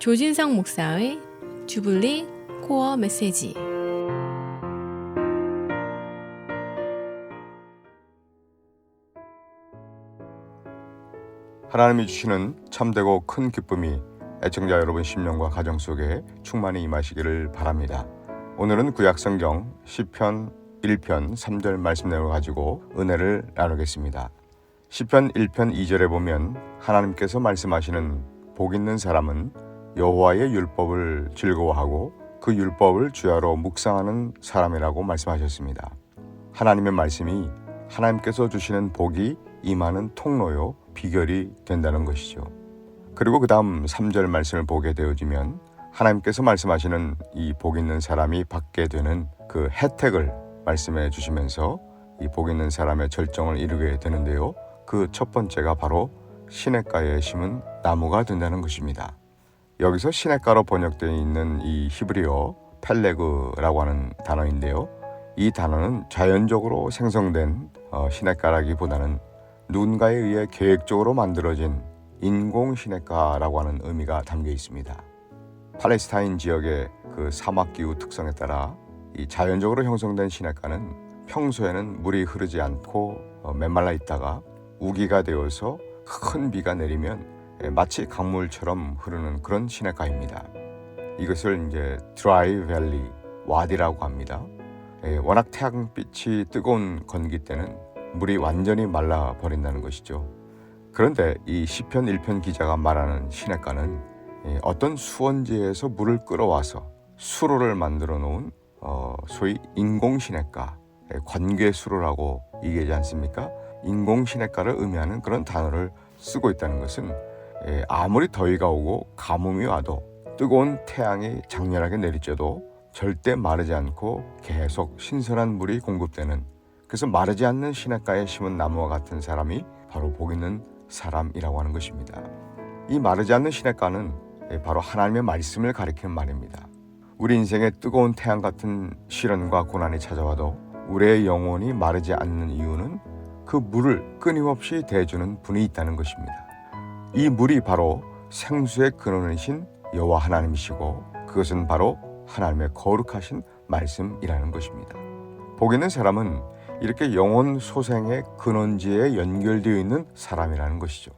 조진성 목사의 주블리 코어 메시지. 하나님이 주시는 참되고 큰 기쁨이 애청자 여러분 심령과 가정 속에 충만히 임하시기를 바랍니다. 오늘은 구약성경 시편 1편 3절 말씀 내용을 가지고 은혜를 나누겠습니다. 시편 1편 2절에 보면 하나님께서 말씀하시는 복 있는 사람은 여호와의 율법을 즐거워하고 그 율법을 주야로 묵상하는 사람이라고 말씀하셨습니다. 하나님의 말씀이 하나님께서 주시는 복이 임하는 통로요 비결이 된다는 것이죠. 그리고 그 다음 3절 말씀을 보게 되어지면 하나님께서 말씀하시는 이 복 있는 사람이 받게 되는 그 혜택을 말씀해 주시면서 이 복 있는 사람의 절정을 이루게 되는데요. 그 첫 번째가 바로 시냇가에 심은 나무가 된다는 것입니다. 여기서 시냇가로 번역되어 있는 이 히브리어 펠레그라고 하는 단어인데요. 이 단어는 자연적으로 생성된 시냇가라기보다는 누군가에 의해 계획적으로 만들어진 인공 시냇가라고 하는 의미가 담겨 있습니다. 팔레스타인 지역의 그 사막 기후 특성에 따라 이 자연적으로 형성된 시냇가는 평소에는 물이 흐르지 않고 메말라 있다가 우기가 되어서 큰 비가 내리면 마치 강물처럼 흐르는 그런 시냇가입니다. 이것을 이제 드라이 밸리 와디라고 합니다. 워낙 태양빛이 뜨거운 건기 때는 물이 완전히 말라 버린다는 것이죠. 그런데 이 시편 1편 기자가 말하는 시냇가는 어떤 수원지에서 물을 끌어와서 수로를 만들어 놓은 소위 인공 시냇가, 관계 수로라고 얘기하지 않습니까? 인공 시냇가를 의미하는 그런 단어를 쓰고 있다는 것은 아무리 더위가 오고 가뭄이 와도 뜨거운 태양이 장렬하게 내리쬐도 절대 마르지 않고 계속 신선한 물이 공급되는, 그래서 마르지 않는 시냇가에 심은 나무와 같은 사람이 바로 복 있는 사람이라고 하는 것입니다. 이 마르지 않는 시냇가는 바로 하나님의 말씀을 가리키는 말입니다. 우리 인생에 뜨거운 태양 같은 시련과 고난이 찾아와도 우리의 영혼이 마르지 않는 이유는 그 물을 끊임없이 대주는 분이 있다는 것입니다. 이 물이 바로 생수의 근원이신 여호와 하나님이시고 그것은 바로 하나님의 거룩하신 말씀이라는 것입니다. 복 있는 사람은 이렇게 영혼 소생의 근원지에 연결되어 있는 사람이라는 것이죠.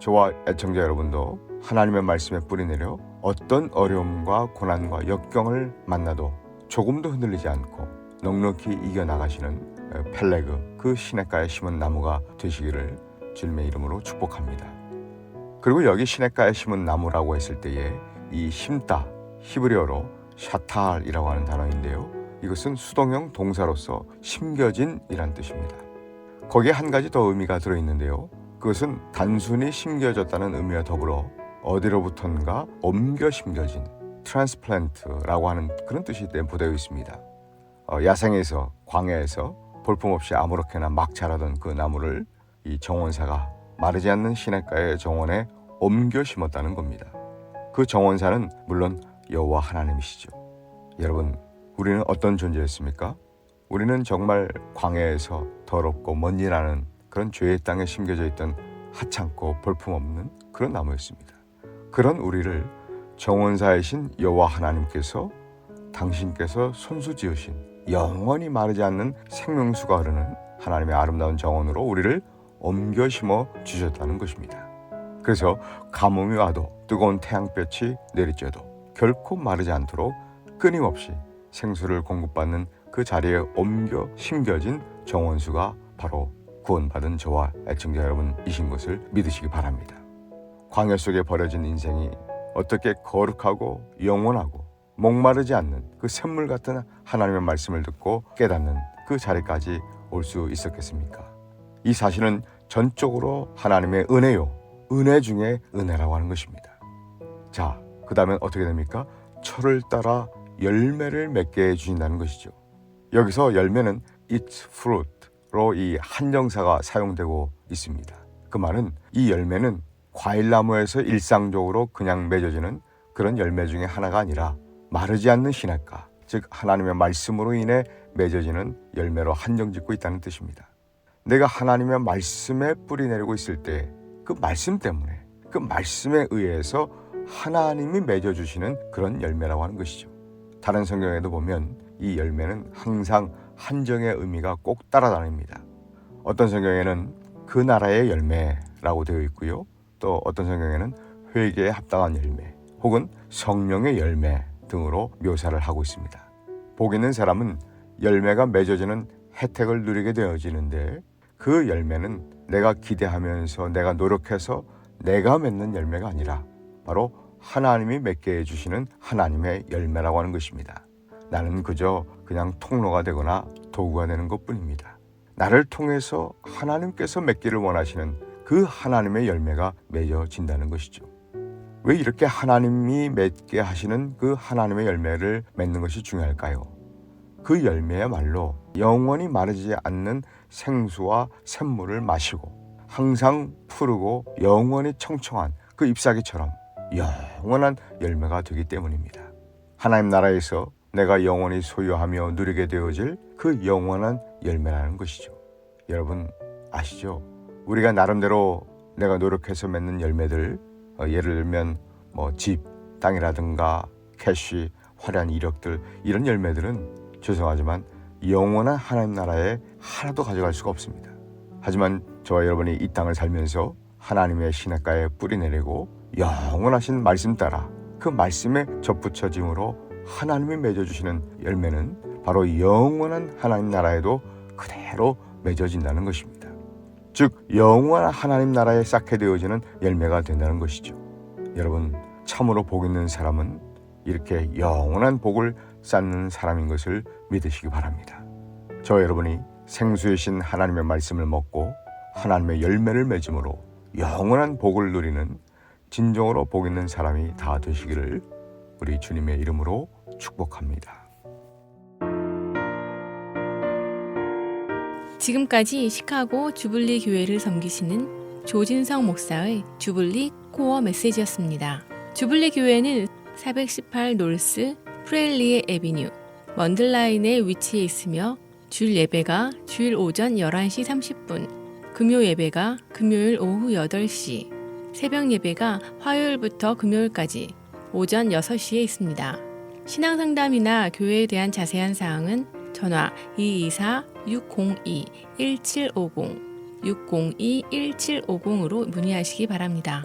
저와 애청자 여러분도 하나님의 말씀에 뿌리 내려 어떤 어려움과 고난과 역경을 만나도 조금도 흔들리지 않고 넉넉히 이겨나가시는 펠레그, 그 시냇가에 심은 나무가 되시기를 주님의 이름으로 축복합니다. 그리고 여기 시냇가에 심은 나무라고 했을 때에 이 심다, 히브리어로 샤탈이라고 하는 단어인데요. 이것은 수동형 동사로서 심겨진이란 뜻입니다. 거기에 한 가지 더 의미가 들어있는데요. 그것은 단순히 심겨졌다는 의미와 더불어 어디로부턴가 옮겨 심겨진 트랜스플란트라고 하는 그런 뜻이 내포되어 있습니다. 야생에서, 광야에서 볼품없이 아무렇게나 막 자라던 그 나무를 이 정원사가 마르지 않는 시냇가의 정원에 옮겨 심었다는 겁니다. 그 정원사는 물론 여호와 하나님이시죠. 여러분, 우리는 어떤 존재였습니까? 우리는 정말 광야에서 더럽고 먼지 나는 그런 죄의 땅에 심겨져 있던 하찮고 볼품없는 그런 나무였습니다. 그런 우리를 정원사이신 여호와 하나님께서 당신께서 손수 지으신 영원히 마르지 않는 생명수가 흐르는 하나님의 아름다운 정원으로 우리를 옮겨 심어 주셨다는 것입니다. 그래서 가뭄이 와도 뜨거운 태양볕이 내리쬐도 결코 마르지 않도록 끊임없이 생수를 공급받는 그 자리에 옮겨 심겨진 정원수가 바로 구원받은 저와 애청자 여러분이신 것을 믿으시기 바랍니다. 광야 속에 버려진 인생이 어떻게 거룩하고 영원하고 목마르지 않는 그 샘물 같은 하나님의 말씀을 듣고 깨닫는 그 자리까지 올 수 있었겠습니까? 이 사실은 전적으로 하나님의 은혜요, 은혜 중에 은혜라고 하는 것입니다. 자, 그 다음엔 어떻게 됩니까? 철을 따라 열매를 맺게 해주신다는 것이죠. 여기서 열매는 its fruit로 이 한정사가 사용되고 있습니다. 그 말은 이 열매는 과일나무에서 일상적으로 그냥 맺어지는 그런 열매 중에 하나가 아니라 마르지 않는 시냇가, 즉 하나님의 말씀으로 인해 맺어지는 열매로 한정짓고 있다는 뜻입니다. 내가 하나님의 말씀에 뿌리 내리고 있을 때 그 말씀 때문에, 그 말씀에 의해서 하나님이 맺어주시는 그런 열매라고 하는 것이죠. 다른 성경에도 보면 이 열매는 항상 한정의 의미가 꼭 따라다닙니다. 어떤 성경에는 그 나라의 열매라고 되어 있고요. 또 어떤 성경에는 회개에 합당한 열매 혹은 성령의 열매 등으로 묘사를 하고 있습니다. 복 있는 사람은 열매가 맺어지는 혜택을 누리게 되어지는데 그 열매는 내가 기대하면서 내가 노력해서 내가 맺는 열매가 아니라 바로 하나님이 맺게 해주시는 하나님의 열매라고 하는 것입니다. 나는 그냥 통로가 되거나 도구가 되는 것뿐입니다. 나를 통해서 하나님께서 맺기를 원하시는 그 하나님의 열매가 맺어진다는 것이죠. 왜 이렇게 하나님이 맺게 하시는 그 하나님의 열매를 맺는 것이 중요할까요? 그 열매야말로 영원히 마르지 않는 생수와 샘물을 마시고 항상 푸르고 영원히 청청한 그 잎사귀처럼 영원한 열매가 되기 때문입니다. 하나님 나라에서 내가 영원히 소유하며 누리게 되어질 그 영원한 열매라는 것이죠. 여러분 아시죠? 우리가 나름대로 내가 노력해서 맺는 열매들, 예를 들면 집, 땅이라든가 캐시, 화려한 이력들, 이런 열매들은 죄송하지만 영원한 하나님 나라에 하나도 가져갈 수가 없습니다. 하지만 저와 여러분이 이 땅을 살면서 하나님의 시냇가에 뿌리 내리고 영원하신 말씀 따라 그 말씀에 접붙여짐으로 하나님이 맺어주시는 열매는 바로 영원한 하나님 나라에도 그대로 맺어진다는 것입니다. 즉 영원한 하나님 나라에 쌓게 되어지는 열매가 된다는 것이죠. 여러분 참으로 복 있는 사람은 이렇게 영원한 복을 쌓는 사람인 것을 믿으시기 바랍니다. 저와 여러분이 생수이신 하나님의 말씀을 먹고 하나님의 열매를 맺음으로 영원한 복을 누리는 진정으로 복 있는 사람이 다 되시기를 우리 주님의 이름으로 축복합니다. 지금까지 시카고 주블리 교회를 섬기시는 조진성 목사의 주블리 코어 메시지였습니다. 주블리 교회는 418 노스 프렐리에 에비뉴 먼들라인에 위치해 있으며 주일 예배가 주일 오전 11시 30분, 금요 예배가 금요일 오후 8시, 새벽 예배가 화요일부터 금요일까지 오전 6시에 있습니다. 신앙상담이나 교회에 대한 자세한 사항은 전화 224-602-1750, 602-1750으로 문의하시기 바랍니다.